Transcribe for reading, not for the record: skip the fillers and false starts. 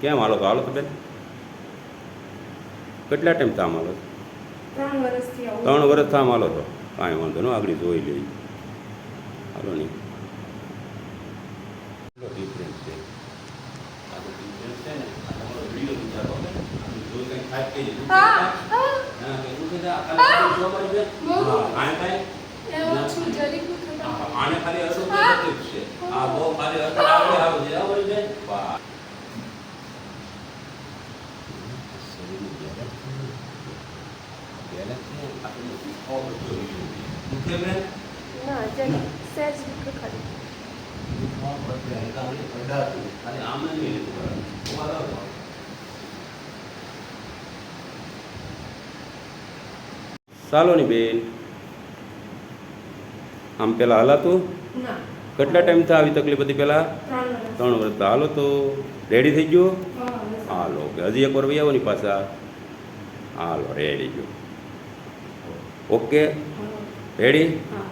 કેમ હાલો તો હાલો તો બેન કેટલા ટાઈમ થામ હાલો 3 વર્ષથી આવું 3 વર્ષ થામ હાલો તો કાંઈ વાંધો ન આગળ જોઈ લઈ હાલો નહીં કેટલો ડિફરન્સ છે આ તો ડિફરન્સ છે ને આ તમારો વિડીયો વિચારો જો કંઈ ખાસ કહીએ હા કે શું છે આ ખાલી જો કરી દે હા કાંઈ એવું છું જરીક થતા આને ખાલી અસર તકલીફ છે આ બહુ ખાલી અસર આવડે આવે છે આવડી જાય વાહ ના જરીક સહેજ ખાલી ચાલો ની બેન આમ પેલા હલાતું ના કેટલા ટાઈમથી આવી તકલીફ હતી પેલા 3 3 વર્ષ વર્ષ હાલો તો રેડી થઈ ગયો હા હાલો કે હજી એક વાર વહી આવો ની પાછા હાલો રેડી ગયો ઓકે રેડી હા